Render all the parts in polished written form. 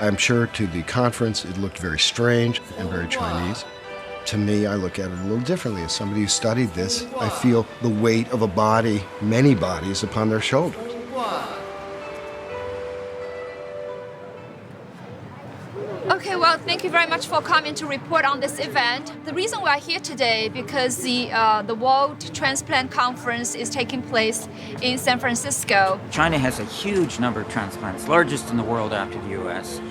I'm sure to the conference it looked very strange and very Chinese. To me, I look at it a little differently. As somebody who studied this, I feel the weight of a body, many bodies, upon their shoulders. Okay, well, thank you very much for coming to report on this event. The reason we are here today because the World Transplant Conference is taking place in San Francisco. China has a huge number of transplants, largest in the world after the U.S.,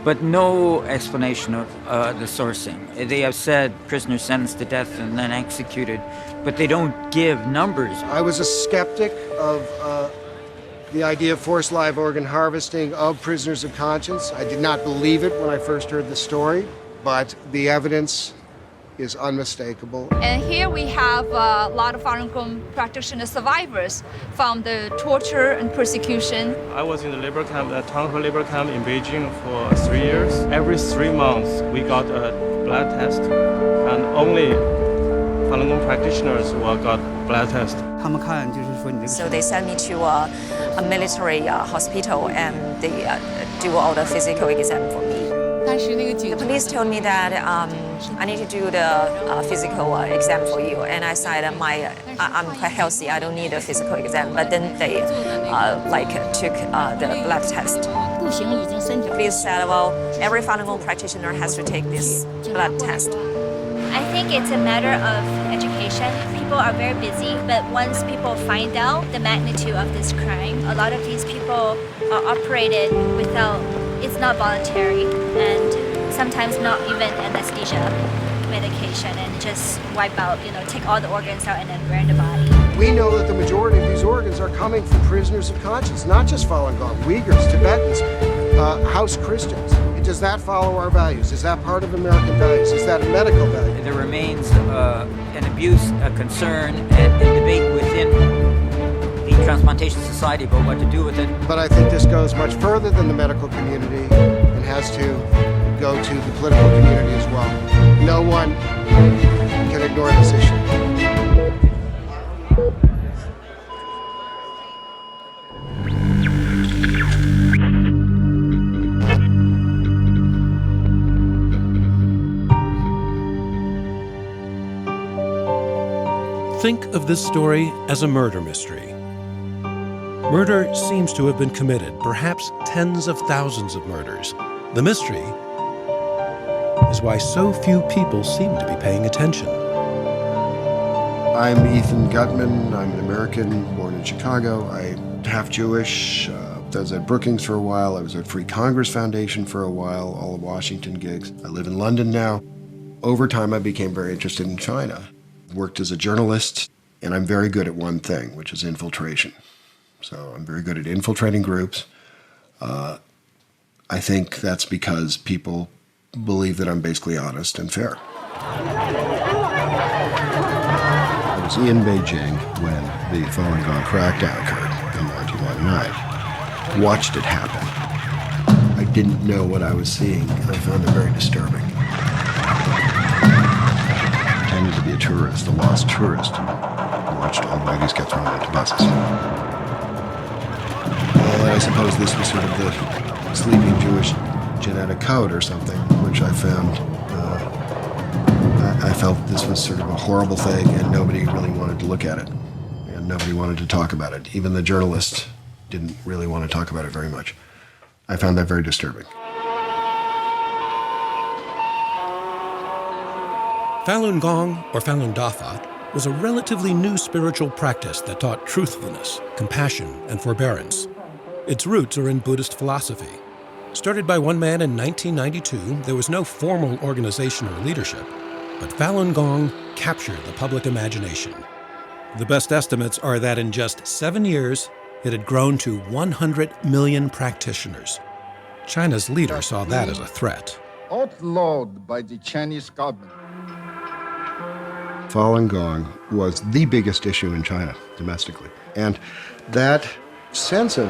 but no explanation of the sourcing. They have said prisoners sentenced to death and then executed, but they don't give numbers. I was a skeptic of the idea of forced live organ harvesting of prisoners of conscience. I did not believe it when I first heard the story, but the evidence is unmistakable. And here we have a lot of Falun Gong practitioner survivors from the torture and persecution. I was in the labor camp, the Tanghe labor camp in Beijing for 3 years. Every 3 months we got a blood test, and only Falun Gong practitioners will got blood test. So they sent me to a military hospital and they do all the physical exam for me. The police told me that I need to do the physical exam for you, and I said I'm quite healthy, I don't need a physical exam. But then they took the blood test. The police said, well, every Falun Gong practitioner has to take this blood test. I think it's a matter of education. People are very busy, but once people find out the magnitude of this crime, a lot of these people are operated without, it's not voluntary, and sometimes not even anesthesia medication, and just wipe out, take all the organs out and then burn the body. We know that the majority of these organs are coming from prisoners of conscience, not just Falun Gong, Uyghurs, Tibetans, House Christians. Does that follow our values? Is that part of American values? Is that a medical value? There remains an abuse, a concern, and debate within the Transplantation Society about what to do with it. But I think this goes much further than the medical community and has to go to the political community as well. No one can ignore this issue. Think of this story as a murder mystery. Murder seems to have been committed, perhaps tens of thousands of murders. The mystery is why so few people seem to be paying attention. I'm Ethan Gutman. I'm an American, born in Chicago. I'm half Jewish. I was at Brookings for a while. I was at Free Congress Foundation for a while, all of Washington gigs. I live in London now. Over time, I became very interested in China. Worked as a journalist, and I'm very good at one thing, which is infiltration. So I'm very good at infiltrating groups. I think that's because people believe that I'm basically honest and fair. I was in Beijing when the Falun Gong crackdown occurred in 1999. Watched it happen. I didn't know what I was seeing, and I found it very disturbing. To be a tourist, a lost tourist, who watched old ladies get thrown into buses. Well, I suppose this was sort of the sleeping Jewish genetic code or something, which I found, I felt this was sort of a horrible thing, and nobody really wanted to look at it, and nobody wanted to talk about it. Even the journalists didn't really want to talk about it very much. I found that very disturbing. Falun Gong, or Falun Dafa, was a relatively new spiritual practice that taught truthfulness, compassion, and forbearance. Its roots are in Buddhist philosophy. Started by one man in 1992, there was no formal organization or leadership, but Falun Gong captured the public imagination. The best estimates are that in just 7 years, it had grown to 100 million practitioners. China's leader saw that as a threat. Outlawed by the Chinese government. Falun Gong was the biggest issue in China domestically. And that sense of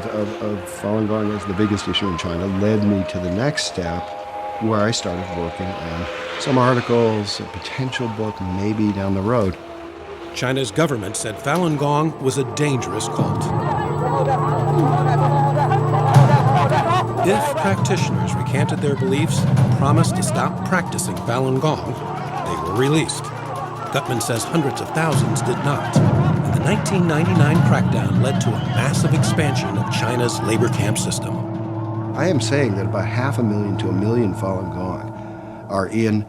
Falun Gong as the biggest issue in China led me to the next step, where I started working on some articles, a potential book maybe down the road. China's government said Falun Gong was a dangerous cult. If practitioners recanted their beliefs and promised to stop practicing Falun Gong, they were released. Gutman says hundreds of thousands did not. And the 1999 crackdown led to a massive expansion of China's labor camp system. I am saying that about 500,000 to 1 million Falun Gong are in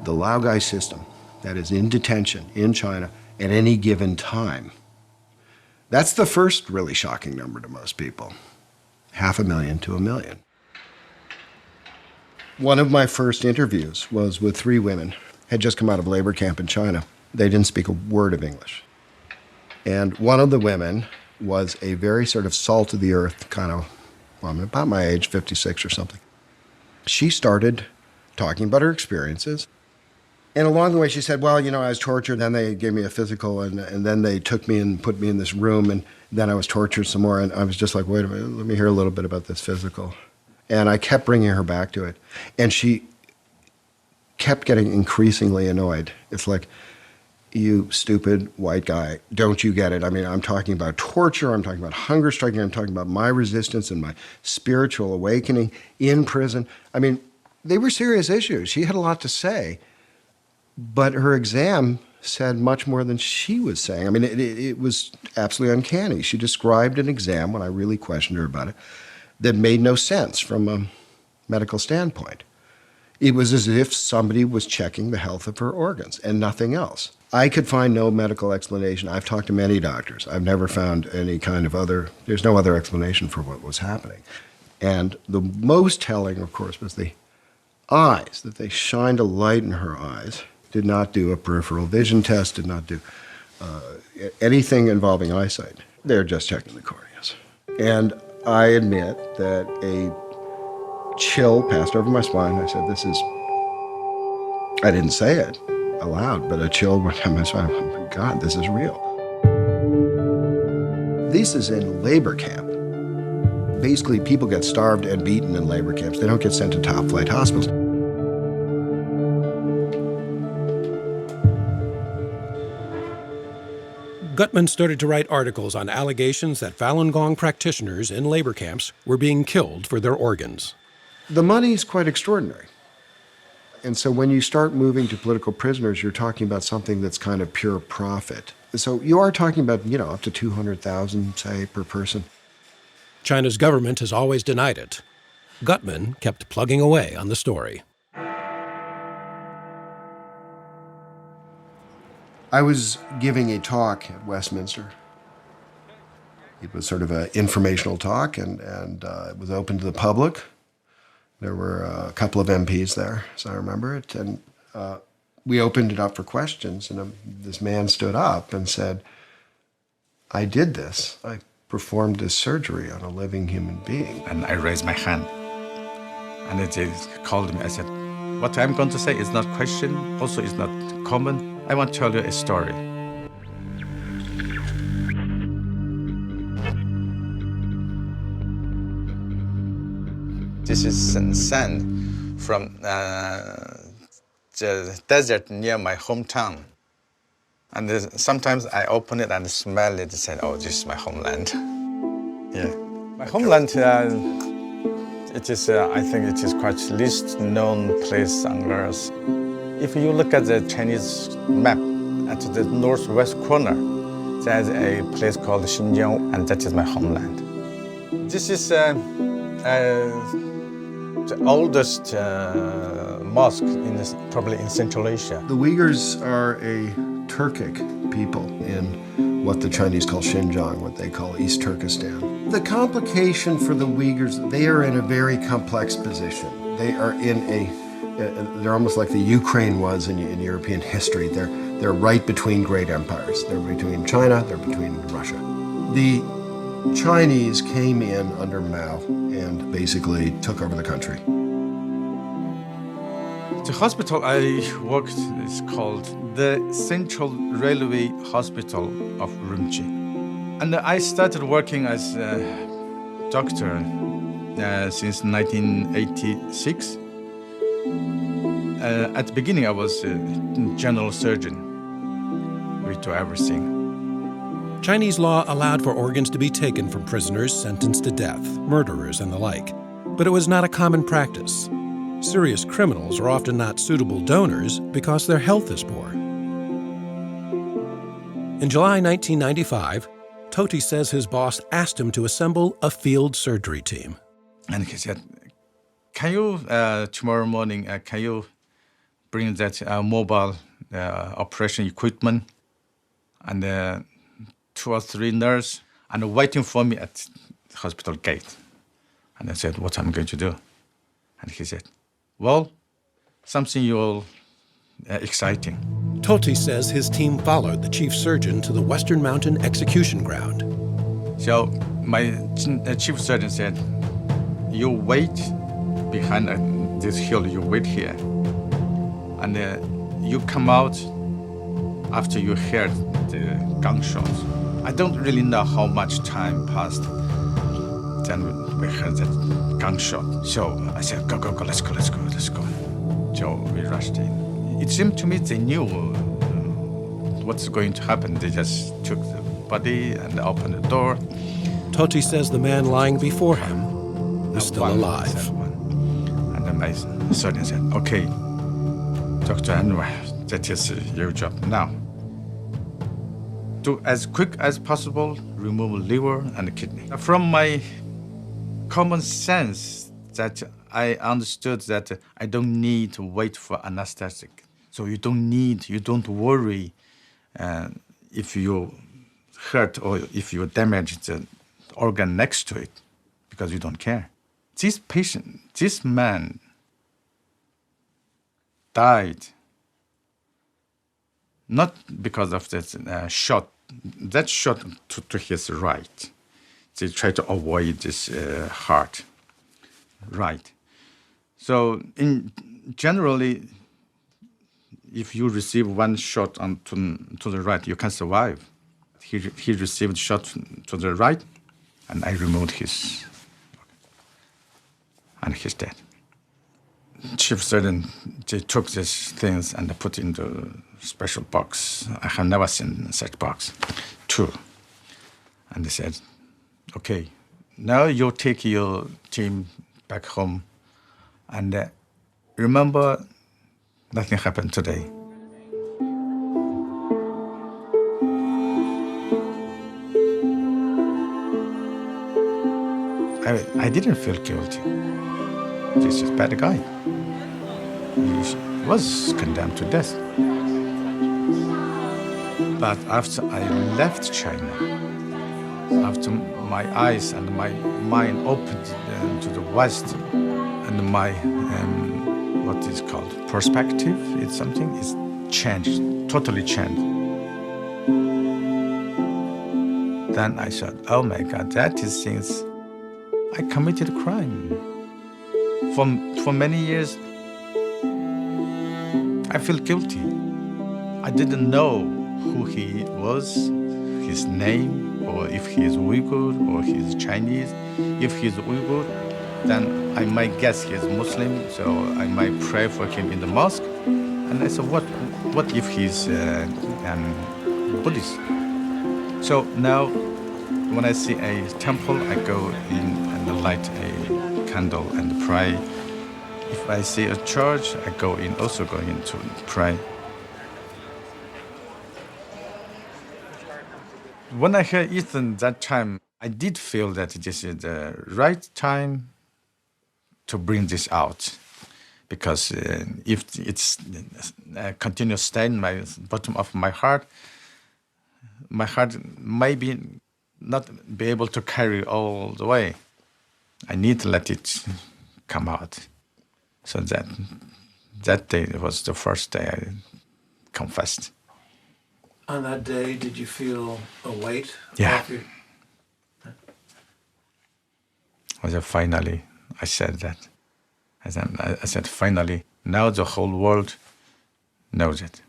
the Laogai system, that is in detention in China at any given time. That's the first really shocking number to most people. 500,000 to 1 million. One of my first interviews was with 3 women, had just come out of labor camp in China. They didn't speak a word of English. And one of the women was a very sort of salt of the earth kind of, well, I'm about my age, 56 or something. She started talking about her experiences. And along the way, she said, well, you know, I was tortured, then they gave me a physical, and then they took me and put me in this room, and then I was tortured some more, and I was just like, wait a minute, let me hear a little bit about this physical. And I kept bringing her back to it. And she kept getting increasingly annoyed. It's like, you stupid white guy, don't you get it? I mean, I'm talking about torture, I'm talking about hunger striking, I'm talking about my resistance and my spiritual awakening in prison. I mean, they were serious issues. She had a lot to say. But her exam said much more than she was saying. I mean, it was absolutely uncanny. She described an exam, when I really questioned her about it, that made no sense from a medical standpoint. It was as if somebody was checking the health of her organs and nothing else. I could find no medical explanation. I've talked to many doctors. I've never found any kind of there's no other explanation for what was happening. And the most telling, of course, was the eyes, that they shined a light in her eyes. Did not do a peripheral vision test, did not do anything involving eyesight. They're just checking the corneas. And I admit that a chill passed over my spine. I said, I didn't say it aloud, but a chill went down my spine. Oh my God, this is real. This is in labor camp. Basically, people get starved and beaten in labor camps. They don't get sent to top-flight hospitals. Gutman started to write articles on allegations that Falun Gong practitioners in labor camps were being killed for their organs. The money's quite extraordinary. And so when you start moving to political prisoners, you're talking about something that's kind of pure profit. So you are talking about, you know, up to 200,000, say, per person. China's government has always denied it. Gutman kept plugging away on the story. I was giving a talk at Westminster. It was sort of an informational talk, and it was open to the public. There were a couple of MPs there, as I remember it, and we opened it up for questions, and this man stood up and said, I did this. I performed this surgery on a living human being. And I raised my hand, and they called me. I said, what I'm going to say is not question, also is not comment. I want to tell you a story. This is sand from the desert near my hometown. And sometimes I open it and smell it and say, oh, this is my homeland. Yeah. My homeland, it is, I think it is quite least known place on earth. If you look at the Chinese map, at the northwest corner, there's a place called Xinjiang, and that is my homeland. This is the oldest mosque probably in Central Asia. The Uyghurs are a Turkic people in what the Chinese call Xinjiang, what they call East Turkestan. The complication for the Uyghurs, they are in a very complex position. They are they're almost like the Ukraine was in European history. They're right between great empires. They're between China, they're between Russia. The Chinese came in under Mao and basically took over the country. The hospital I worked is called the Central Railway Hospital of Urumqi. And I started working as a doctor since 1986. At the beginning, I was a general surgeon. we do everything. Chinese law allowed for organs to be taken from prisoners sentenced to death, murderers, and the like. But it was not a common practice. Serious criminals are often not suitable donors because their health is poor. In July 1995, Toti says his boss asked him to assemble a field surgery team. And he said, can you, tomorrow morning, can you bring that mobile operation equipment and 2 or 3 nurses and waiting for me at the hospital gate. And I said, what am I going to do? And he said, well, something you'll exciting. Toti says his team followed the chief surgeon to the Western Mountain execution ground. So my chief surgeon said, you wait behind this hill, you wait here. And you come out after you heard the gunshots. I don't really know how much time passed. Then we heard that gunshot. So I said, go, let's go. So we rushed in. It seemed to me they knew what's going to happen. They just took the body and opened the door. Toti says the man lying before him is still alive. And then my surgeon said, okay, Dr. Anwar, that is your job now. Do as quick as possible, remove liver and kidney. From my common sense, that I understood that I don't need to wait for anesthetic. So you don't worry if you hurt or if you damage the organ next to it, because you don't care. This man died not because of that shot. That shot to his right. They try to avoid this heart. Right. So generally, if you receive one shot to the right, you can survive. He received shot to the right, and I removed his, and he's dead. Chief surgeon, they took these things and put into special box. I have never seen such box. 2. And they said, okay, now you take your team back home and remember nothing happened today. I didn't feel guilty. This is a bad guy. He was condemned to death. But after I left China, after my eyes and my mind opened to the West, and my, what is called, perspective, it's something, it's changed, totally changed. Then I thought, oh my God, that is since I committed a crime. For many years, I feel guilty. I didn't know who he was, his name, or if he is Uyghur or he is Chinese. If he is Uyghur, then I might guess he is Muslim, so I might pray for him in the mosque. And I said, what if he's Buddhist? So now, when I see a temple, I go in and light a candle and pray. If I see a church, I go in, also going in to pray. When I heard Ethan that time, I did feel that this is the right time to bring this out. Because if it's continues staying in my bottom of my heart maybe not be able to carry all the way. I need to let it come out. So that day was the first day I confessed. On that day, did you feel a weight? Yeah. Finally, I said that. I said, finally, now the whole world knows it.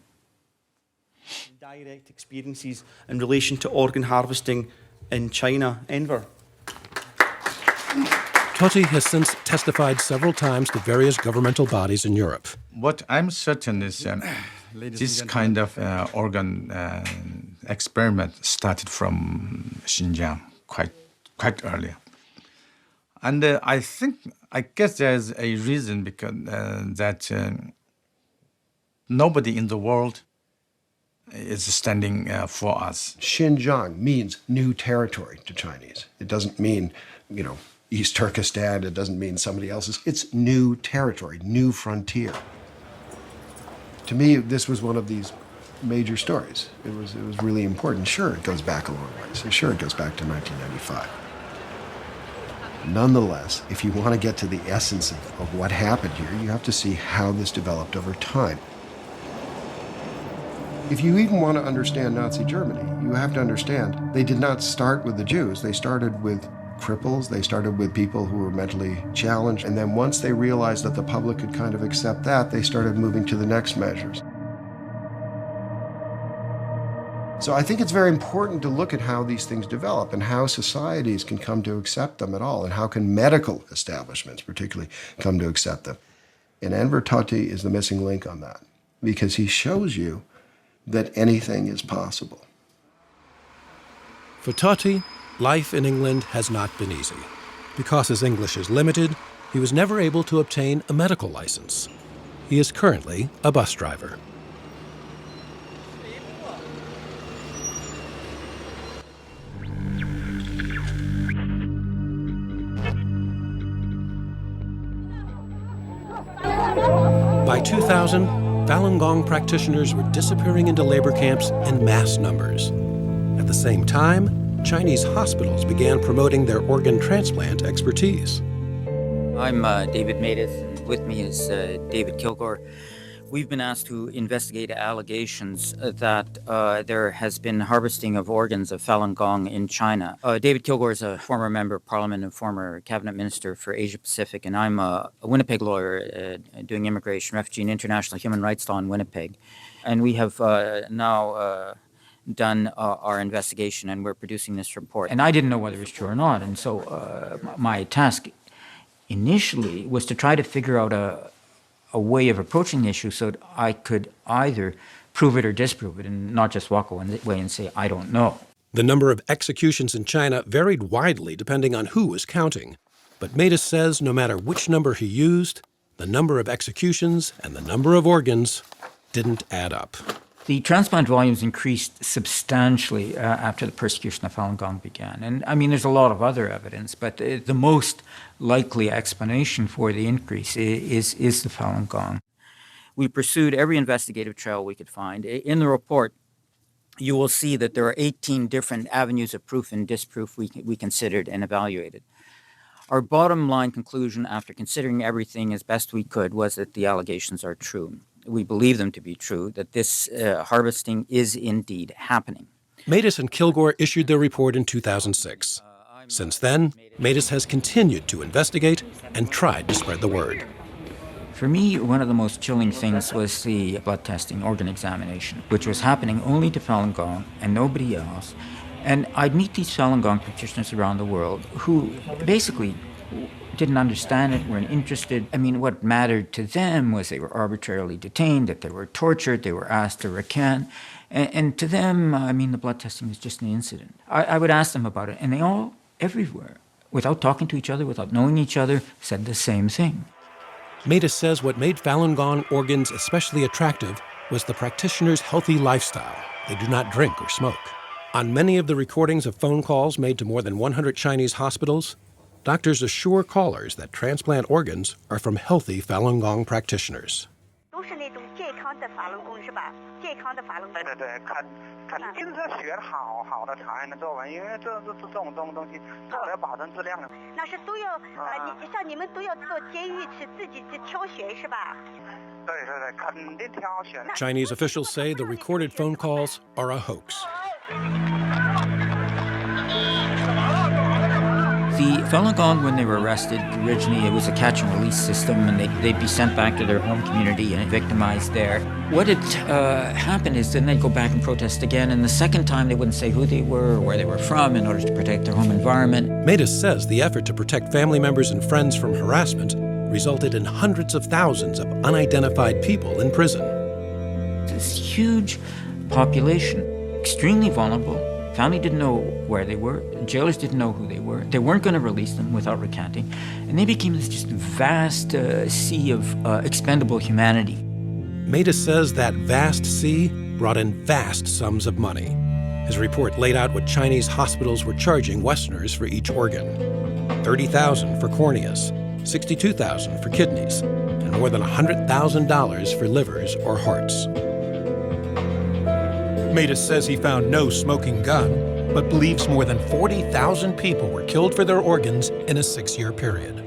Direct experiences in relation to organ harvesting in China, Enver. Toti has since testified several times to various governmental bodies in Europe. What I'm certain is this kind of organ experiment started from Xinjiang quite early. And I guess there's a reason because that nobody in the world is standing for us. Xinjiang means new territory to Chinese. It doesn't mean, East Turkestan. It doesn't mean somebody else's. It's new territory, new frontier. To me, this was one of these major stories. It was really important. Sure, it goes back a long ways. Sure, it goes back to 1995. Nonetheless, if you want to get to the essence of what happened here, you have to see how this developed over time. If you even want to understand Nazi Germany, you have to understand they did not start with the Jews. They started with cripples. They started with people who were mentally challenged. And then once they realized that the public could kind of accept that, they started moving to the next measures. So I think it's very important to look at how these things develop and how societies can come to accept them at all, and how can medical establishments particularly come to accept them. And Enver Tohti is the missing link on that, because he shows you that anything is possible. For Tohti, life in England has not been easy. Because his English is limited, he was never able to obtain a medical license. He is currently a bus driver. By 2000, Falun Gong practitioners were disappearing into labor camps in mass numbers. At the same time, Chinese hospitals began promoting their organ transplant expertise. I'm David Matus, and with me is David Kilgore. We've been asked to investigate allegations that there has been harvesting of organs of Falun Gong in China. David Kilgore is a former member of parliament and former cabinet minister for Asia Pacific, and I'm a Winnipeg lawyer doing immigration, refugee, and international human rights law in Winnipeg. And we have now done our investigation, and we're producing this report. And I didn't know whether it was true or not, and so my task initially was to try to figure out a way of approaching the issue so that I could either prove it or disprove it and not just walk away and say, I don't know. The number of executions in China varied widely depending on who was counting. But Matus says no matter which number he used, the number of executions and the number of organs didn't add up. The transplant volumes increased substantially after the persecution of Falun Gong began. And I mean, there's a lot of other evidence, but the most likely explanation for the increase is the Falun Gong. We pursued every investigative trail we could find. In the report, you will see that there are 18 different avenues of proof and disproof we considered and evaluated. Our bottom line conclusion, after considering everything as best we could, was that the allegations are true. We believe them to be true, that this harvesting is indeed happening. Matus and Kilgore issued their report in 2006. Since then, Matus has continued to investigate and tried to spread the word. For me, one of the most chilling things was the blood testing, organ examination, which was happening only to Falun Gong and nobody else. And I'd meet these Falun Gong practitioners around the world who basically didn't understand it, weren't interested. I mean, what mattered to them was they were arbitrarily detained, that they were tortured, they were asked to recant. And to them, I mean, the blood testing was just an incident. I would ask them about it, and they all, everywhere, without talking to each other, without knowing each other, said the same thing. Matus says what made Falun Gong organs especially attractive was the practitioners' healthy lifestyle. They do not drink or smoke. On many of the recordings of phone calls made to more than 100 Chinese hospitals, doctors assure callers that transplant organs are from healthy Falun Gong practitioners. Chinese officials say the recorded phone calls are a hoax. The Falun Gong, when they were arrested, originally it was a catch and release system, and they'd be sent back to their home community and victimized there. What had happened is then they'd go back and protest again, and the second time they wouldn't say who they were or where they were from in order to protect their home environment. Matus says the effort to protect family members and friends from harassment resulted in hundreds of thousands of unidentified people in prison. This huge population extremely vulnerable. Family didn't know where they were. Jailers didn't know who they were. They weren't going to release them without recanting. And they became this just vast sea of expendable humanity. Matus says that vast sea brought in vast sums of money. His report laid out what Chinese hospitals were charging Westerners for each organ. $30,000 for corneas, $62,000 for kidneys, and more than $100,000 for livers or hearts. Matus says he found no smoking gun, but believes more than 40,000 people were killed for their organs in a 6-year period.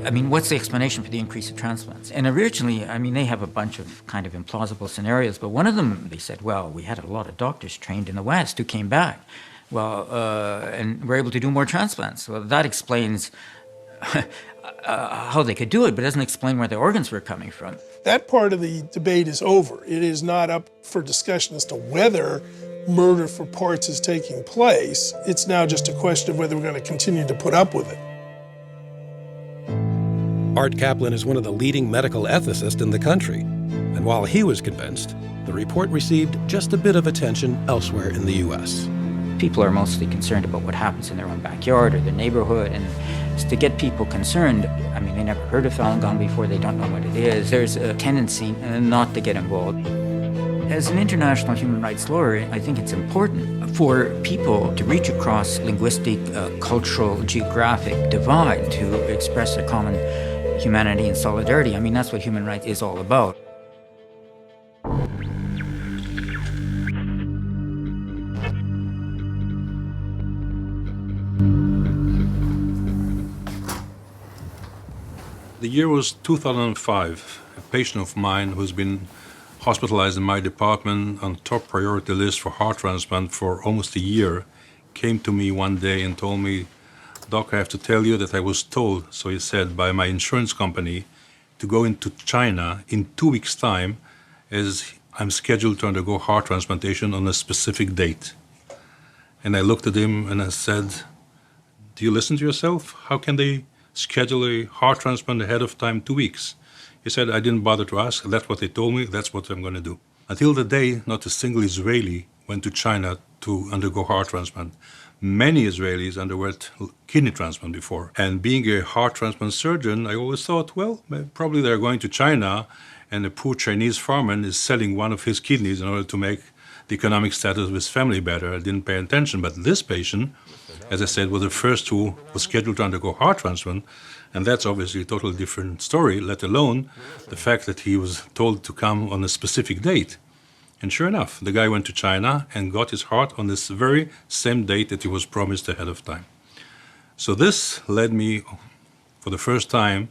I mean, what's the explanation for the increase of transplants? And originally, I mean, they have a bunch of kind of implausible scenarios, but one of them, they said, well, we had a lot of doctors trained in the West who came back, and were able to do more transplants. Well, that explains how they could do it, but it doesn't explain where the organs were coming from. That part of the debate is over. It is not up for discussion as to whether murder for parts is taking place. It's now just a question of whether we're going to continue to put up with it. Art Kaplan is one of the leading medical ethicists in the country, and while he was convinced, the report received just a bit of attention elsewhere in the U.S. People are mostly concerned about what happens in their own backyard or their neighborhood, and to get people concerned, I mean, they never heard of Falun Gong before, they don't know what it is. There's a tendency not to get involved. As an international human rights lawyer, I think it's important for people to reach across linguistic, cultural, geographic divide to express their common humanity and solidarity. I mean, that's what human rights is all about. The year was 2005. A patient of mine who's been hospitalized in my department on top priority list for heart transplant for almost a year came to me one day and told me, "Doc, I have to tell you that I was told," so he said, by my insurance company to go into China in 2 weeks' time as I'm scheduled to undergo heart transplantation on a specific date. And I looked at him and I said, "Do you listen to yourself? How can they schedule a heart transplant ahead of time 2 weeks?" He said, "I didn't bother to ask. That's what they told me. That's what I'm going to do." Until the day, not a single Israeli went to China to undergo heart transplant. Many Israelis underwent kidney transplant before. And being a heart transplant surgeon, I always thought, well, probably they're going to China and a poor Chinese farmer is selling one of his kidneys in order to make the economic status of his family better. I didn't pay attention. But this patient, as I said, was the first who was scheduled to undergo heart transplant. And that's obviously a totally different story, let alone the fact that he was told to come on a specific date. And sure enough, the guy went to China and got his heart on this very same date that he was promised ahead of time. So this led me, for the first time,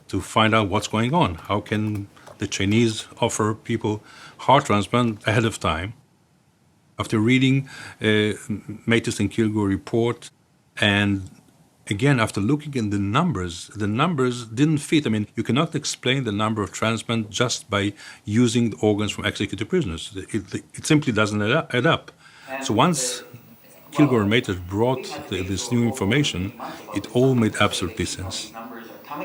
to find out what's going on. How can the Chinese offer people heart transplant ahead of time? After reading Matus and Greu report, and again, after looking at the numbers didn't fit. I mean, you cannot explain the number of transplants just by using the organs from executed prisoners. It simply doesn't add up. So once Greu and Matus brought this new information, it all made absolutely sense.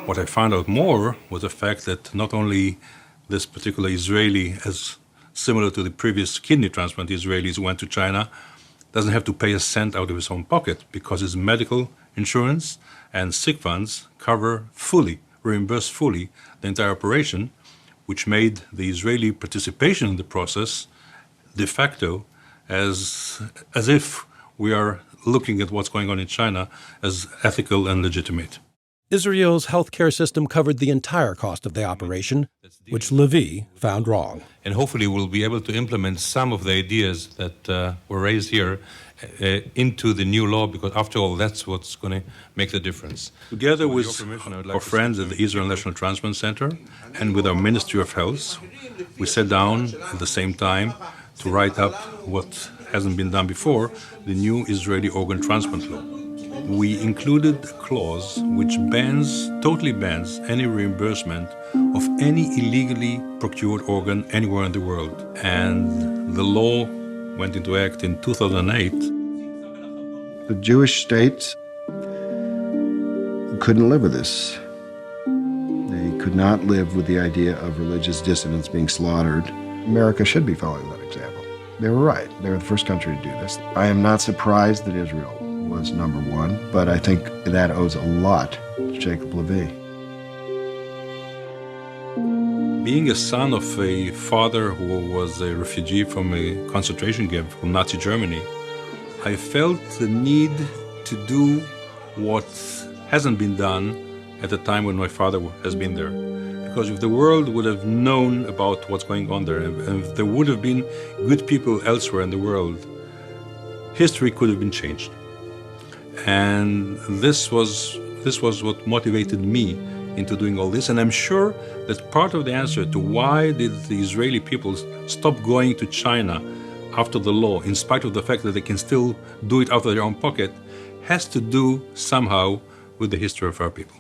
What I found out more was the fact that not only this particular Israeli, as similar to the previous kidney transplant Israelis who went to China, doesn't have to pay a cent out of his own pocket because his medical insurance and sick funds reimburse fully the entire operation, which made the Israeli participation in the process de facto as if we are looking at what's going on in China as ethical and legitimate. Israel's healthcare system covered the entire cost of the operation, which Levy found wrong. And hopefully we'll be able to implement some of the ideas that were raised here into the new law, because after all, that's what's going to make the difference. Together with our friends at the Israel National Transplant Center and with our Ministry of Health, we sat down at the same time to write up what hasn't been done before, the new Israeli organ transplant law. We included a clause which totally bans any reimbursement of any illegally procured organ anywhere in the world. And the law went into act in 2008. The Jewish state couldn't live with this. They could not live with the idea of religious dissidents being slaughtered. America should be following that example. They were right. They were the first country to do this. I am not surprised that Israel was number one, but I think that owes a lot to Jacob Levy. Being a son of a father who was a refugee from a concentration camp from Nazi Germany, I felt the need to do what hasn't been done at the time when my father has been there. Because if the world would have known about what's going on there, and if there would have been good people elsewhere in the world, history could have been changed. And this was what motivated me into doing all this. And I'm sure that part of the answer to why did the Israeli people stop going to China after the law, in spite of the fact that they can still do it out of their own pocket, has to do somehow with the history of our people.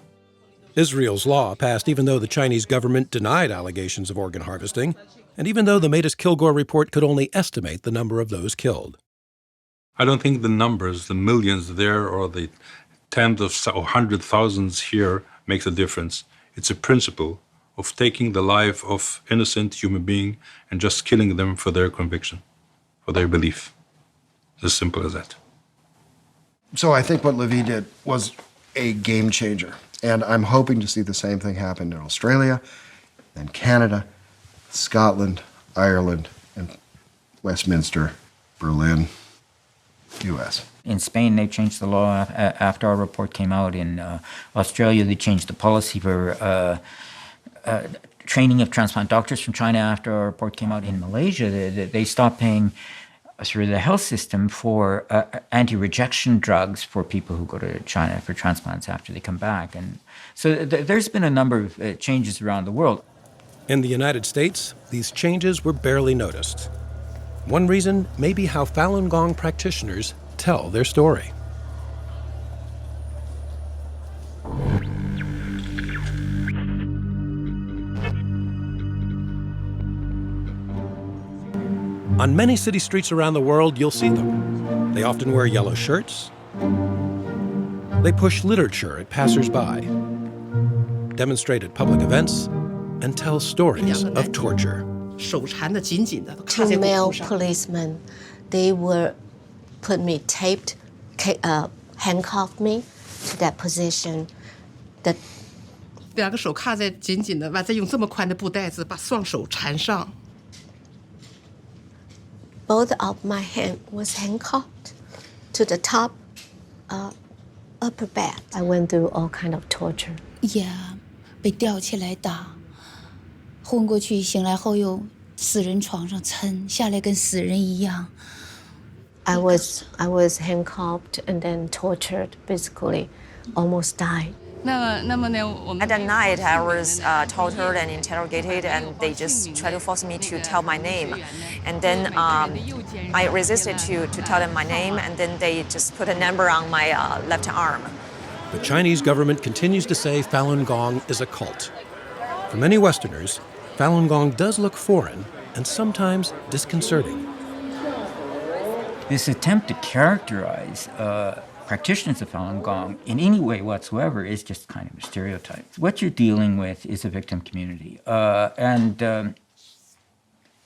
Israel's law passed even though the Chinese government denied allegations of organ harvesting, and even though the Metis-Kilgore report could only estimate the number of those killed. I don't think the numbers, the millions there or the tens of or hundred thousands here makes a difference. It's a principle of taking the life of innocent human being and just killing them for their conviction, for their belief. It's as simple as that. So I think what Levy did was a game changer. And I'm hoping to see the same thing happen in Australia, then Canada, Scotland, Ireland, and Westminster, Berlin, U.S. In Spain, they changed the law after our report came out. In Australia, they changed the policy for training of transplant doctors from China after our report came out. In Malaysia, they stopped paying through the health system for anti-rejection drugs for people who go to China for transplants after they come back. And so there's been a number of changes around the world. In the United States, these changes were barely noticed. One reason may be how Falun Gong practitioners tell their story. On many city streets around the world, you'll see them. They often wear yellow shirts. They push literature at passers-by, demonstrate at public events, and tell stories of torture. Two male policemen, they were put me taped, handcuffed me to that position. That 两个手卡在紧紧的，完再用这么宽的布带子把双手缠上。 Both of my hand was handcuffed to the top upper back. I went through all kind of torture. Yeah, 被吊起来打，昏过去，醒来后又死人床上沉下来，跟死人一样。I was handcuffed and then tortured, basically, almost died. At that night, I was tortured and interrogated, and they just tried to force me to tell my name. And then I resisted to tell them my name, and then they just put a number on my left arm. The Chinese government continues to say Falun Gong is a cult. For many Westerners, Falun Gong does look foreign and sometimes disconcerting. This attempt to characterize practitioners of Falun Gong in any way whatsoever is just kind of a stereotype. What you're dealing with is a victim community. I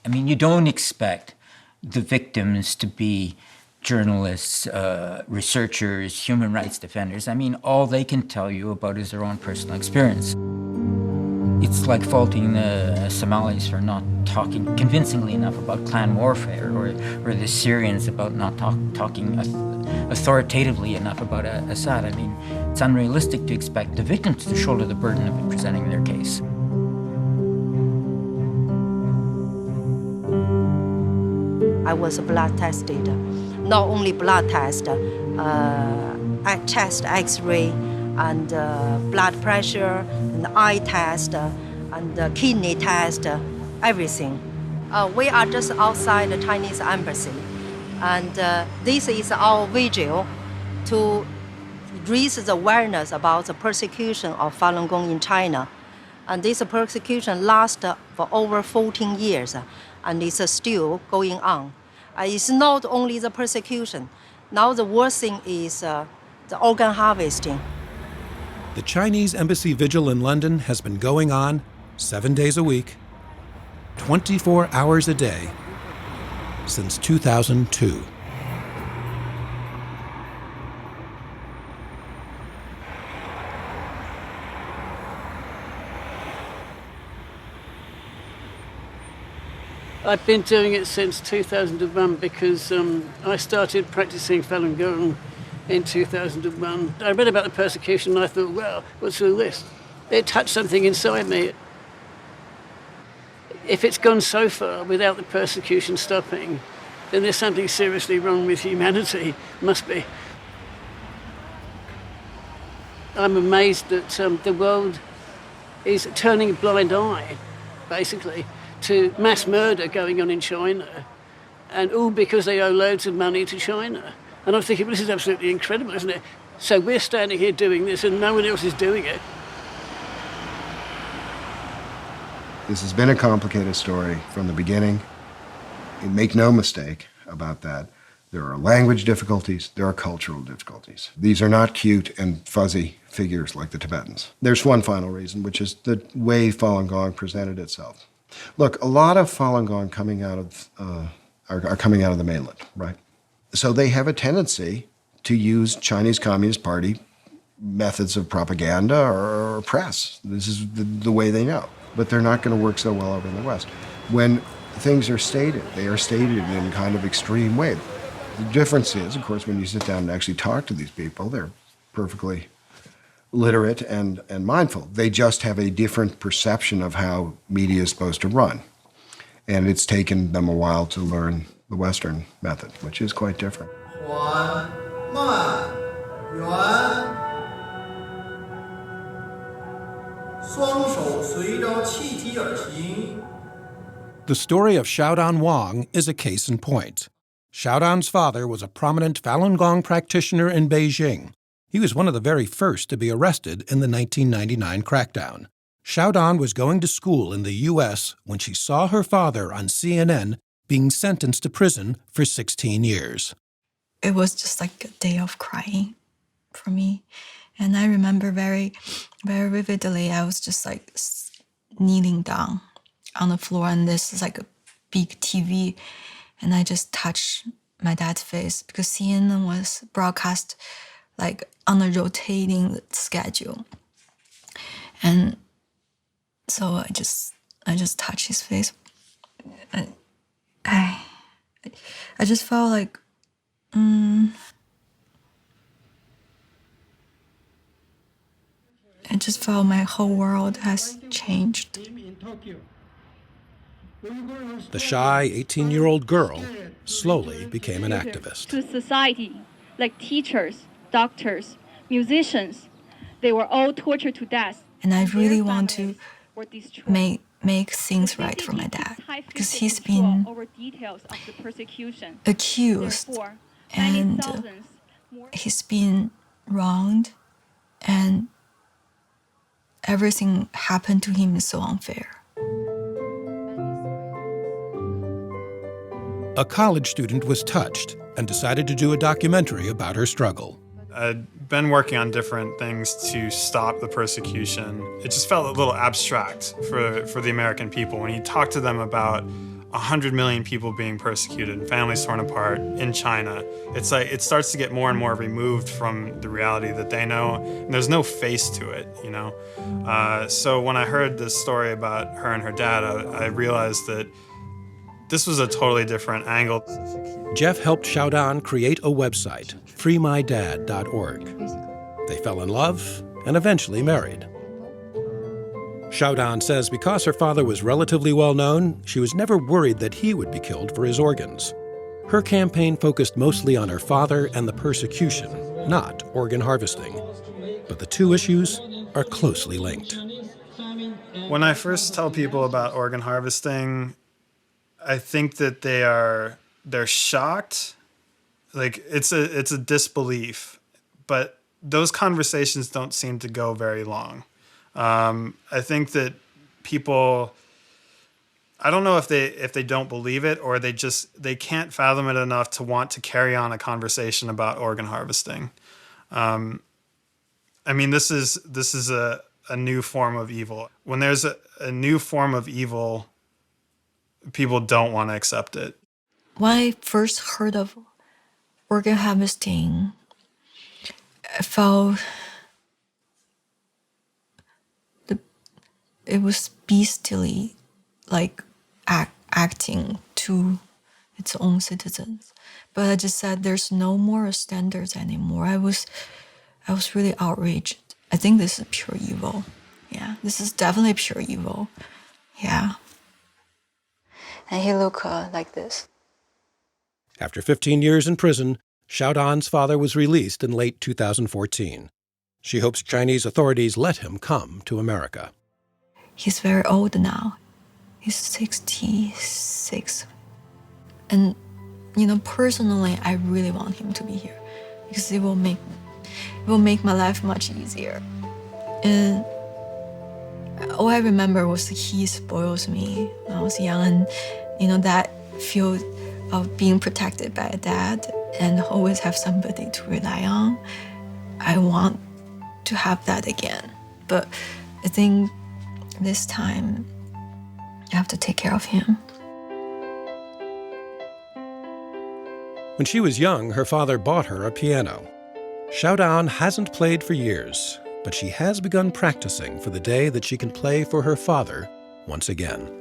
mean, you don't expect the victims to be journalists, researchers, human rights defenders. I mean, all they can tell you about is their own personal experience. It's like faulting the Somalis for not talking convincingly enough about clan warfare, or the Syrians about not talking authoritatively enough about Assad. I mean, it's unrealistic to expect the victims to shoulder the burden of presenting their case. I was blood tested, not only blood test, chest X-ray, and blood pressure, and eye test, and kidney test, everything. We are just outside the Chinese embassy, and this is our vigil to raise the awareness about the persecution of Falun Gong in China. And this persecution lasts for over 14 years, and it's still going on. It's not only the persecution. Now the worst thing is the organ harvesting. The Chinese embassy vigil in London has been going on 7 days a week, 24 hours a day, since 2002. I've been doing it since 2001 because I started practicing Falun Gong in 2001. I read about the persecution and I thought, well, what's all this? It touched something inside me. If it's gone so far without the persecution stopping, then there's something seriously wrong with humanity, must be. I'm amazed that the world is turning a blind eye, basically, to mass murder going on in China, and all because they owe loads of money to China. And I'm thinking, well, this is absolutely incredible, isn't it? So we're standing here doing this and no one else is doing it. This has been a complicated story from the beginning. Make no mistake about that. There are language difficulties, there are cultural difficulties. These are not cute and fuzzy figures like the Tibetans. There's one final reason, which is the way Falun Gong presented itself. Look, a lot of Falun Gong are coming out of the mainland, right? So they have a tendency to use Chinese Communist Party methods of propaganda or press. This is the way they know. But they're not going to work so well over in the West. When things are stated, they are stated in a kind of extreme way. The difference is, of course, when you sit down and actually talk to these people, they're perfectly literate and mindful. They just have a different perception of how media is supposed to run. And it's taken them a while to learn the Western method, which is quite different. The story of Xiaodan Wang is a case in point. Xiaodan's father was a prominent Falun Gong practitioner in Beijing. He was one of the very first to be arrested in the 1999 crackdown. Xiaodan was going to school in the U.S. when she saw her father on CNN being sentenced to prison for 16 years. It was just like a day of crying for me. And I remember very, very vividly, I was just like kneeling down on the floor, and this is like a big TV, and I just touched my dad's face because CNN was broadcast like on a rotating schedule. And so I just touched his face. I just felt like, I just felt my whole world has changed. The shy 18-year-old girl slowly became an activist. To society, like teachers, doctors, musicians, they were all tortured to death. And I really want to make things right for my dad, because he's been accused and he's been wronged, and everything happened to him is so unfair. A college student was touched and decided to do a documentary about her struggle. I'd been working on different things to stop the persecution. It just felt a little abstract for the American people. When you talk to them about 100 million people being persecuted and families torn apart in China, it's like it starts to get more and more removed from the reality that they know, and there's no face to it, you know? So when I heard this story about her and her dad, I realized that this was a totally different angle. Jeff helped Xiaodan create a website, freemydad.org. They fell in love and eventually married. Xiaodan says because her father was relatively well known, she was never worried that he would be killed for his organs. Her campaign focused mostly on her father and the persecution, not organ harvesting. But the two issues are closely linked. When I first tell people about organ harvesting, I think that they're shocked. Like it's a disbelief, but those conversations don't seem to go very long. I think that people, I don't know if they don't believe it or they can't fathom it enough to want to carry on a conversation about organ harvesting. I mean, this is a new form of evil. When there's a new form of evil, people don't want to accept it. when I first heard of organ harvesting, I felt it was beastly, like acting to its own citizens. But I just said there's no moral standards anymore. I was really outraged. I think this is pure evil. Yeah, this is definitely pure evil. Yeah. And he looked like this. After 15 years in prison, Xiaodan's father was released in late 2014. She hopes Chinese authorities let him come to America. He's very old now. He's 66. And, personally, I really want him to be here because it will make my life much easier. And all I remember was he spoils me when I was young, and, that feel of being protected by a dad and always have somebody to rely on. I want to have that again. But I think this time I have to take care of him. When she was young, her father bought her a piano. Xiaodan hasn't played for years, but she has begun practicing for the day that she can play for her father once again.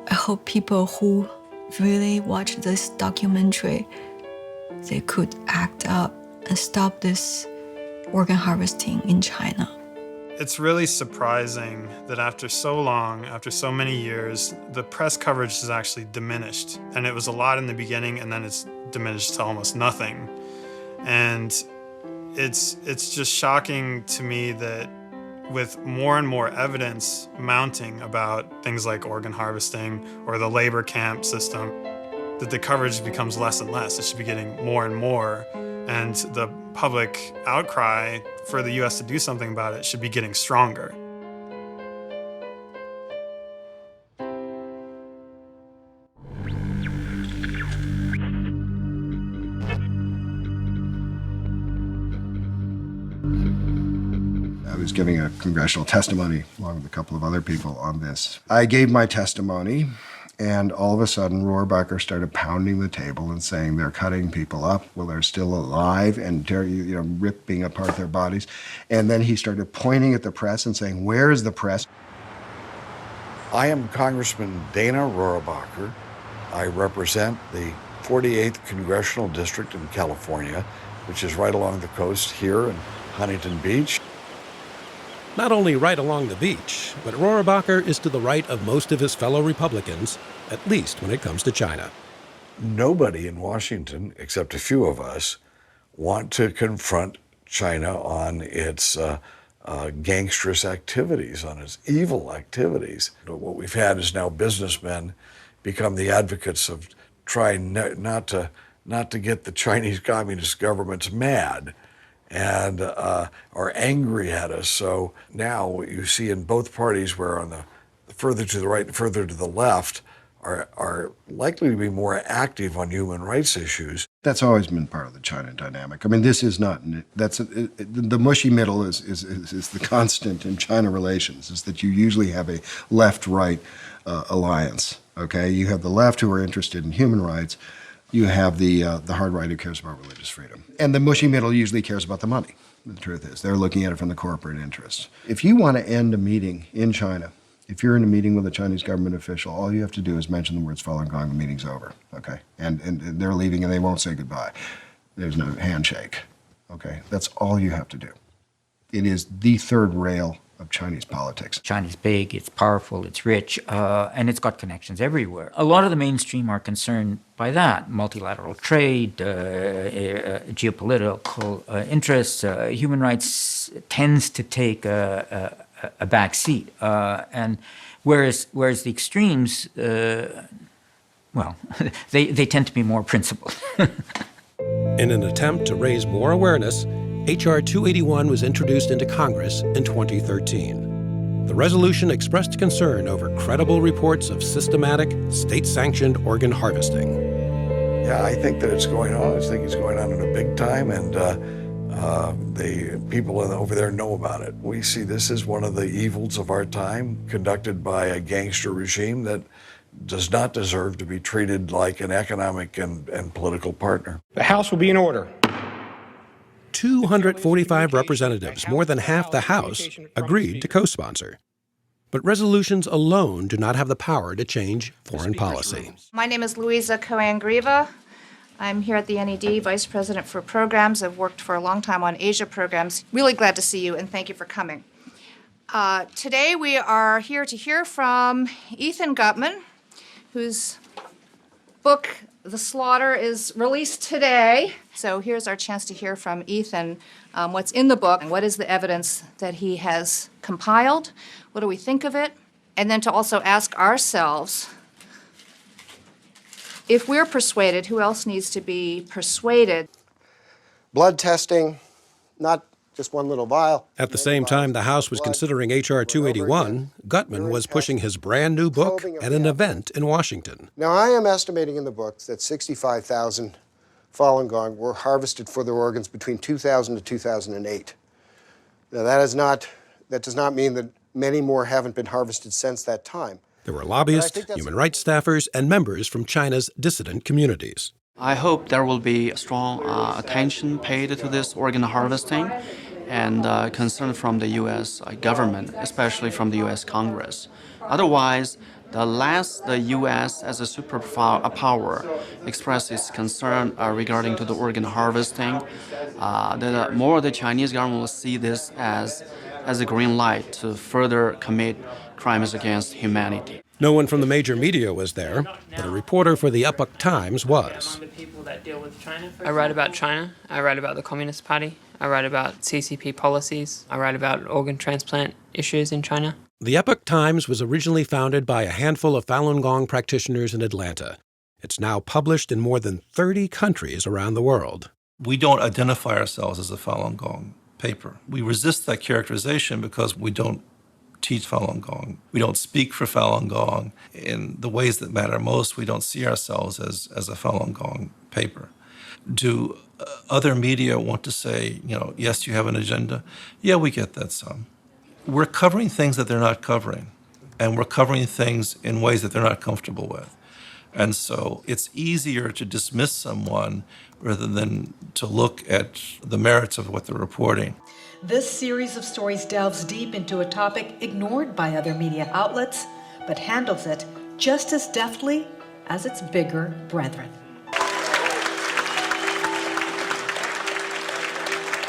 I hope people who really watch this documentary, they could act up and stop this organ harvesting in China. It's really surprising that after so long, after so many years, the press coverage has actually diminished. And it was a lot in the beginning, and then it's diminished to almost nothing. And it's just shocking to me that with more and more evidence mounting about things like organ harvesting or the labor camp system, that the coverage becomes less and less. It should be getting more and more. And the public outcry for the U.S. to do something about it should be getting stronger. I was giving a congressional testimony along with a couple of other people on this. I gave my testimony, and all of a sudden, Rohrabacher started pounding the table and saying they're cutting people up while they're still alive and ripping apart their bodies. And then he started pointing at the press and saying, "Where is the press?" I am Congressman Dana Rohrabacher. I represent the 48th Congressional District in California, which is right along the coast here in Huntington Beach. Not only right along the beach, but Rohrabacher is to the right of most of his fellow Republicans, at least when it comes to China. Nobody in Washington, except a few of us, want to confront China on its gangsterous activities, on its evil activities. What we've had is now businessmen become the advocates of trying not to get the Chinese Communist governments mad and are angry at us. So now what you see in both parties, where on the further to the right and further to the left are likely to be more active on human rights issues. That's always been part of the China dynamic. I mean, this is not, the mushy middle is the constant in China relations, is that you usually have a left-right alliance, okay? You have the left who are interested in human rights. You have the hard right who cares about religious freedom. And the mushy middle usually cares about the money. The truth is, they're looking at it from the corporate interest. If you want to end a meeting in China, if you're in a meeting with a Chinese government official, all you have to do is mention the words Falun Gong, the meeting's over, okay? And they're leaving and they won't say goodbye. There's no handshake, okay? That's all you have to do. It is the third rail of Chinese politics. China's big, it's powerful, it's rich, and it's got connections everywhere. A lot of the mainstream are concerned by that. Multilateral trade, geopolitical interests, human rights tends to take a back seat. And whereas the extremes, well, they tend to be more principled. In an attempt to raise more awareness, H.R. 281 was introduced into Congress in 2013. The resolution expressed concern over credible reports of systematic, state-sanctioned organ harvesting. Yeah, I think that it's going on. I think it's going on in a big time, and the people over there know about it. We see this as one of the evils of our time, conducted by a gangster regime that does not deserve to be treated like an economic and political partner. The House will be in order. 245 representatives, more than half the House, agreed to co-sponsor. But resolutions alone do not have the power to change foreign policy. My name is Louisa Cohen-Greva. I'm here at the NED, Vice President for Programs. I've worked for a long time on Asia programs. Really glad to see you, and thank you for coming. Today we are here to hear from Ethan Gutmann, whose book, The Slaughter, is released today. So here's our chance to hear from Ethan what's in the book, and what is the evidence that he has compiled, what do we think of it, and then to also ask ourselves, if we're persuaded, who else needs to be persuaded? Blood testing, not just one little vial. At the same time the House was considering H.R. 281, Gutmann was pushing his brand new book at an event in Washington. Now, I am estimating in the book that 65,000 Falun Gong were harvested for their organs between 2000 to 2008. Now, that does not mean that many more haven't been harvested since that time. There were lobbyists, human rights staffers, and members from China's dissident communities. I hope there will be strong attention paid to this organ harvesting and concern from the U.S. government, especially from the U.S. Congress. Otherwise, the less the U.S. as a superpower expresses concern regarding to the organ harvesting, the more the Chinese government will see this as a green light to further commit crimes against humanity. No one from the major media was there, but a reporter for the Epoch Times was. I write about China, I write about the Communist Party, I write about CCP policies, I write about organ transplant issues in China. The Epoch Times was originally founded by a handful of Falun Gong practitioners in Atlanta. It's now published in more than 30 countries around the world. We don't identify ourselves as a Falun Gong paper. We resist that characterization because we don't teach Falun Gong. We don't speak for Falun Gong. In the ways that matter most, we don't see ourselves as a Falun Gong paper. Do other media want to say, yes, you have an agenda? Yeah, we get that some. We're covering things that they're not covering, and we're covering things in ways that they're not comfortable with. And so it's easier to dismiss someone rather than to look at the merits of what they're reporting. This series of stories delves deep into a topic ignored by other media outlets, but handles it just as deftly as its bigger brethren.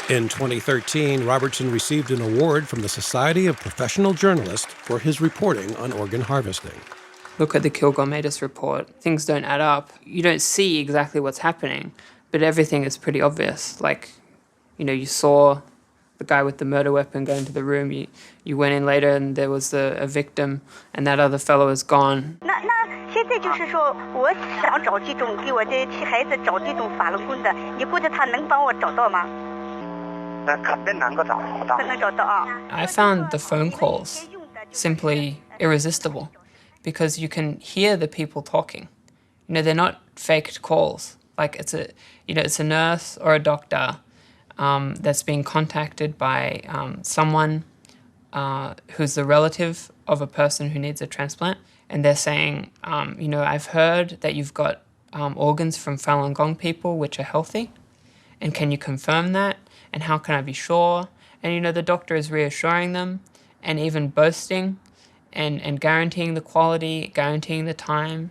In 2013, Robertson received an award from the Society of Professional Journalists for his reporting on organ harvesting. Look at the Kilgour-Matus report. Things don't add up. You don't see exactly what's happening, but everything is pretty obvious. Like, you saw the guy with the murder weapon go into the room. You went in later and there was a victim, and that other fellow is gone. 现在就是说，我想找这种给我的孩子找这种法轮功的，你估计他能帮我找到吗？那肯定能够找到。能找到啊。I found the phone calls simply irresistible because you can hear the people talking. They're not faked calls. Like it's a nurse or a doctor that's being contacted by someone who's a relative of a person who needs a transplant, and they're saying, I've heard that you've got organs from Falun Gong people which are healthy, and can you confirm that? And how can I be sure? And the doctor is reassuring them, and even boasting, and guaranteeing the quality, guaranteeing the time,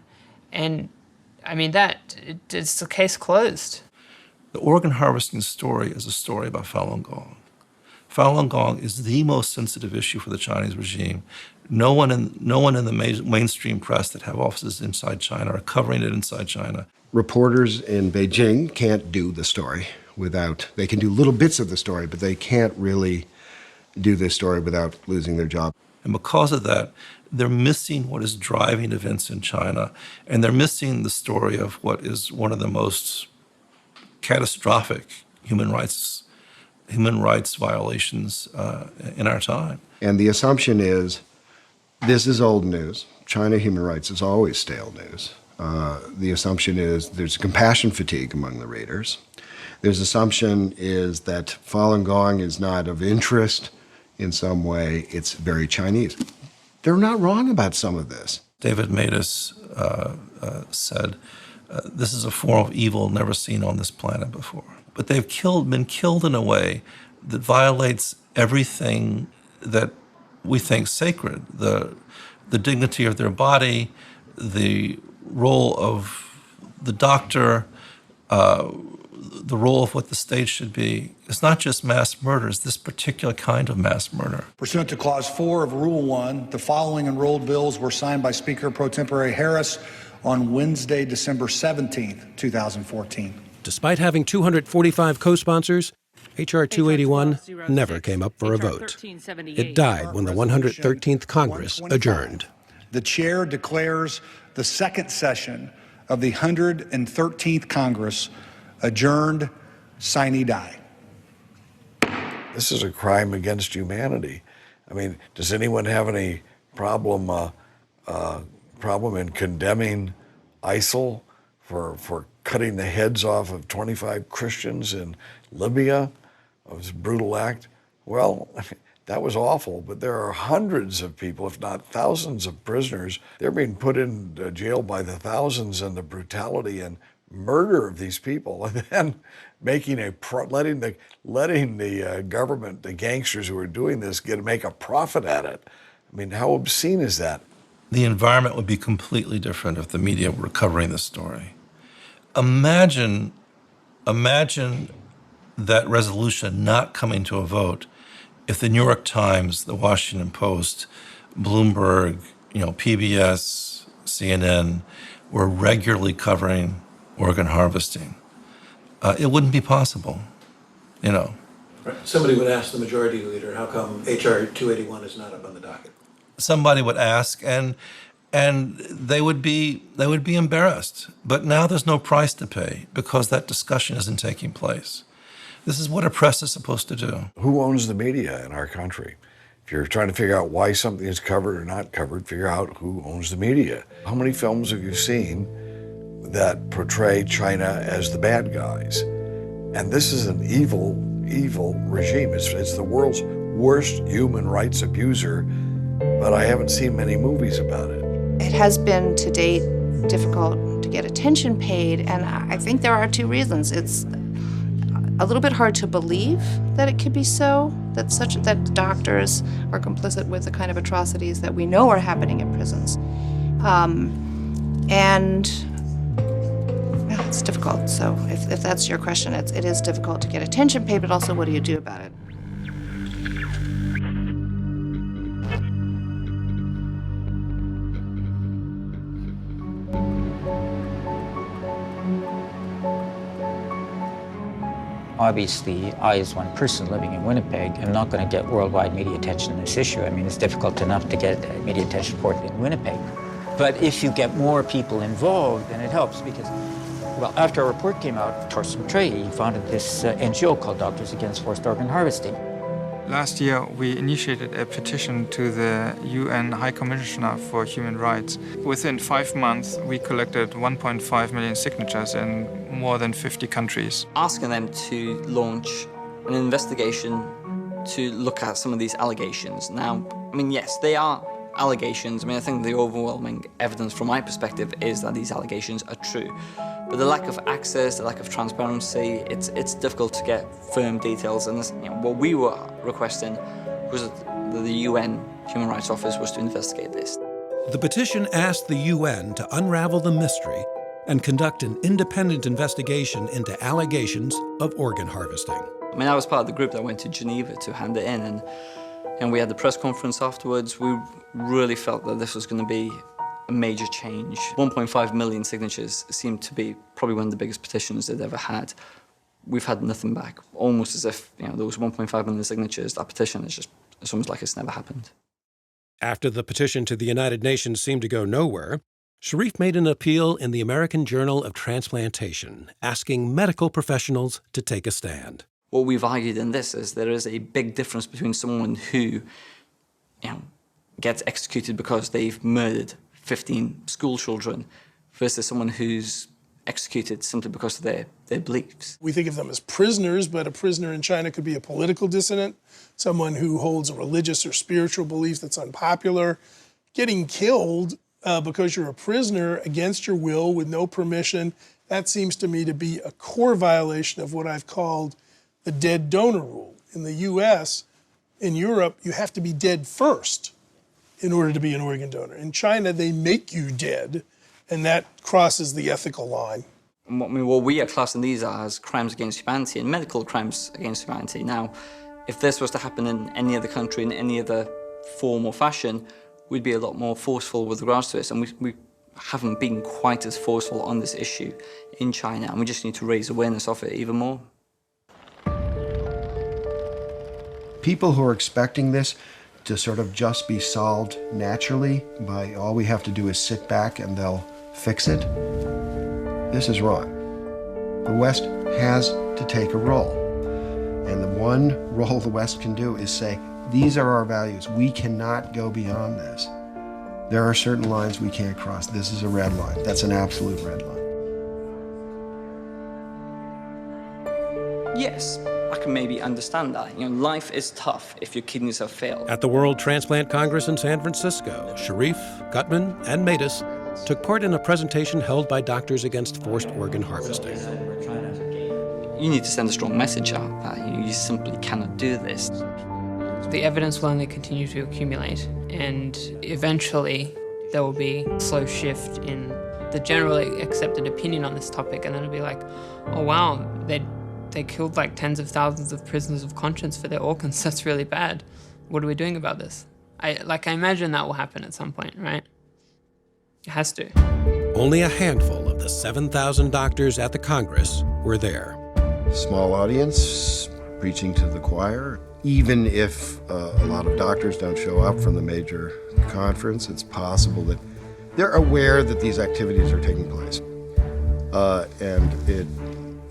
and it's the case closed. The organ harvesting story is a story about Falun Gong. Falun Gong is the most sensitive issue for the Chinese regime. No one in the mainstream press that have offices inside China are covering it inside China. Reporters in Beijing can't do the story they can do little bits of the story, but they can't really do this story without losing their job. And because of that, they're missing what is driving events in China, and they're missing the story of what is one of the most catastrophic human rights violations in our time. And the assumption is, this is old news. China human rights is always stale news. The assumption is there's compassion fatigue among the readers. There's assumption is that Falun Gong is not of interest in some way. It's very Chinese. They're not wrong about some of this. David Matus said, this is a form of evil never seen on this planet before. But they've been killed in a way that violates everything that we think sacred, the dignity of their body, the role of the doctor, the role of what the state should be. It's not just mass murder, it's this particular kind of mass murder. Pursuant to Clause 4 of Rule 1, the following enrolled bills were signed by Speaker Pro Tempore Harris on Wednesday, December 17th, 2014. Despite having 245 co-sponsors, H.R. 281 never came up for a vote. It died when the 113th Congress adjourned. The chair declares the second session of the 113th Congress adjourned sine die. This is a crime against humanity. I mean, does anyone have any problem in condemning ISIL for cutting the heads off of 25 Christians in Libya? It was a brutal act. Well, that was awful, but there are hundreds of people, if not thousands of prisoners. They're being put in jail by the thousands, and the brutality and murder of these people, and then letting the government, the gangsters who are doing this, make a profit at it. I mean, how obscene is that? The environment would be completely different if the media were covering the story. Imagine that resolution not coming to a vote if the New York Times, the Washington Post, Bloomberg, PBS, CNN were regularly covering organ harvesting. It wouldn't be possible, Right. Somebody would ask the majority leader, how come H.R. 281 is not up on the docket? Somebody would ask, and they would be embarrassed. But now there's no price to pay because that discussion isn't taking place. This is what a press is supposed to do. Who owns the media in our country? If you're trying to figure out why something is covered or not covered, figure out who owns the media. How many films have you seen that portray China as the bad guys? And this is an evil, evil regime. It's the world's worst human rights abuser, but I haven't seen many movies about it. It has been, to date, difficult to get attention paid, and I think there are two reasons. It's a little bit hard to believe that it could be so, that doctors are complicit with the kind of atrocities that we know are happening in prisons. And it's difficult. So if that's your question, it is difficult to get attention paid, but also what do you do about it? Obviously, I, as one person living in Winnipeg, am not going to get worldwide media attention on this issue. I mean, it's difficult enough to get media attention for it in Winnipeg. But if you get more people involved, then it helps because, well, after our report came out, Torsten Trehi founded this NGO called Doctors Against Forced Organ Harvesting. Last year, we initiated a petition to the UN High Commissioner for Human Rights. Within 5 months, we collected 1.5 million signatures in more than 50 countries. Asking them to launch an investigation to look at some of these allegations. Now, I mean, yes, they are allegations. I mean, I think the overwhelming evidence from my perspective is that these allegations are true. But the lack of access, the lack of transparency, it's difficult to get firm details. And this, what we were requesting was that the UN Human Rights Office was to investigate this. The petition asked the UN to unravel the mystery and conduct an independent investigation into allegations of organ harvesting. I mean, I was part of the group that went to Geneva to hand it in, and we had the press conference afterwards. We really felt that this was going to be a major change. 1.5 million signatures seemed to be probably one of the biggest petitions they'd ever had. We've had nothing back, almost as if those 1.5 million signatures, that petition is just, it's almost like it's never happened. After the petition to the United Nations seemed to go nowhere, Sharif made an appeal in the American Journal of Transplantation, asking medical professionals to take a stand. What we've argued in this is there is a big difference between someone who gets executed because they've murdered 15 school children versus someone who's executed simply because of their beliefs. We think of them as prisoners, but a prisoner in China could be a political dissident, someone who holds a religious or spiritual belief that's unpopular. Getting killed because you're a prisoner against your will with no permission. That seems to me to be a core violation of what I've called the dead donor rule. In the US, in Europe, you have to be dead first in order to be an organ donor. In China, they make you dead, and that crosses the ethical line. What we are classing these as crimes against humanity and medical crimes against humanity. Now, if this was to happen in any other country, in any other form or fashion, we'd be a lot more forceful with regards to this, and we haven't been quite as forceful on this issue in China, and we just need to raise awareness of it even more. People who are expecting this to sort of just be solved naturally by all we have to do is sit back and they'll fix it, this is wrong. The West has to take a role. And the one role the West can do is say, these are our values. We cannot go beyond this. There are certain lines we can't cross. This is a red line. That's an absolute red line. Yes, I can maybe understand that. You know, life is tough if your kidneys have failed. At the World Transplant Congress in San Francisco, Sharif, Gutman, and Matus took part in a presentation held by Doctors Against Forced Organ Harvesting. You need to send a strong message out that you simply cannot do this. The evidence will only continue to accumulate, and eventually there will be a slow shift in the generally accepted opinion on this topic, and then it'll be like, oh wow, they killed like tens of thousands of prisoners of conscience for their organs. That's really bad. What are we doing about this? I imagine that will happen at some point, right? It has to. Only a handful of the 7,000 doctors at the Congress were there. Small audience, preaching to the choir. Even if a lot of doctors don't show up from the major conference, it's possible that they're aware that these activities are taking place. And it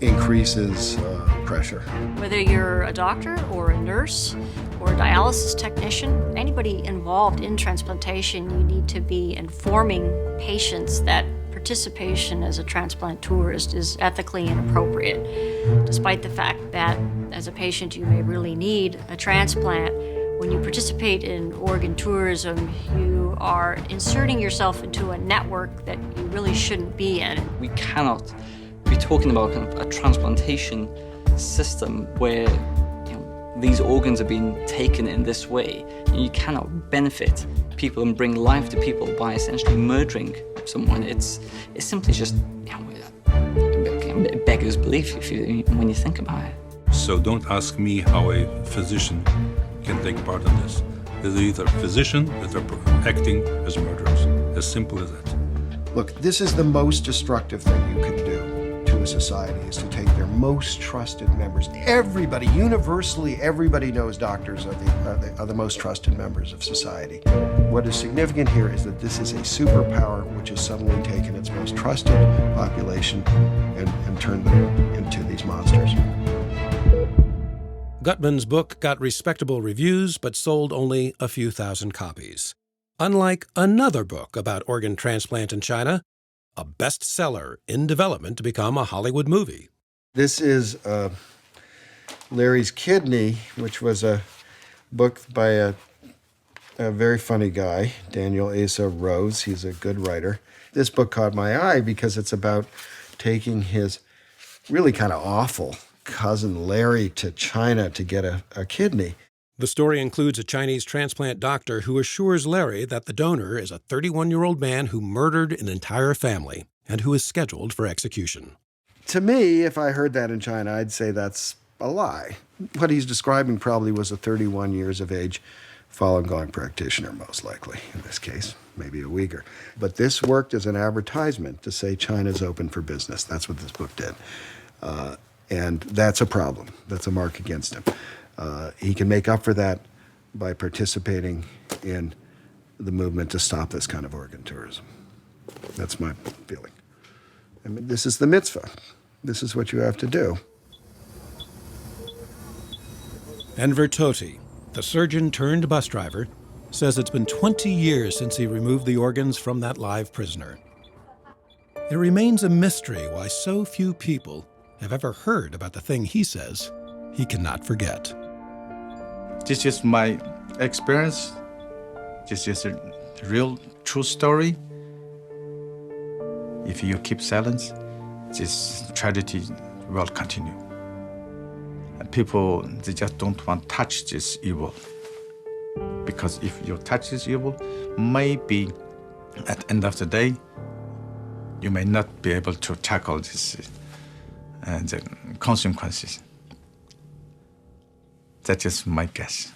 increases pressure. Whether you're a doctor or a nurse or a dialysis technician, anybody involved in transplantation, you need to be informing patients that participation as a transplant tourist is ethically inappropriate, despite the fact that as a patient you may really need a transplant. When you participate in organ tourism, you are inserting yourself into a network that you really shouldn't be in. We cannot be talking about kind of a transplantation system where these organs are being taken in this way. You cannot benefit people and bring life to people by essentially murdering someone. It's simply just it beggars belief when you think about it. So don't ask me how a physician can take part in this. There's either a physician that are acting as murderers. As simple as that. Look, this is the most destructive thing you can do to a society, is to take their most trusted members. Everybody, universally, everybody knows doctors are the most trusted members of society. What is significant here is that this is a superpower which has suddenly taken its most trusted population and turned them into these monsters. Gutman's book got respectable reviews, but sold only a few thousand copies. Unlike another book about organ transplant in China, a bestseller in development to become a Hollywood movie. This is Larry's Kidney, which was a book by a very funny guy, Daniel Asa Rose. He's a good writer. This book caught my eye because it's about taking his really kind of awful cousin Larry to China to get a kidney. The story includes a Chinese transplant doctor who assures Larry that the donor is a 31-year-old man who murdered an entire family and who is scheduled for execution. To me, if I heard that in China, I'd say that's a lie. What he's describing probably was a 31 years of age Falun Gong practitioner, most likely, in this case, maybe a Uyghur. But this worked as an advertisement to say China's open for business. That's what this book did. And that's a problem. That's a mark against him. He can make up for that by participating in the movement to stop this kind of organ tourism. That's my feeling. I mean, this is the mitzvah. This is what you have to do. Enver Toti, the surgeon turned bus driver, says it's been 20 years since he removed the organs from that live prisoner. It remains a mystery why so few people have ever heard about the thing he says he cannot forget. This is my experience. This is a real true story. If you keep silence, this tragedy will continue. And people, they just don't want to touch this evil. Because if you touch this evil, maybe at the end of the day, you may not be able to tackle this the consequences. That is my guess.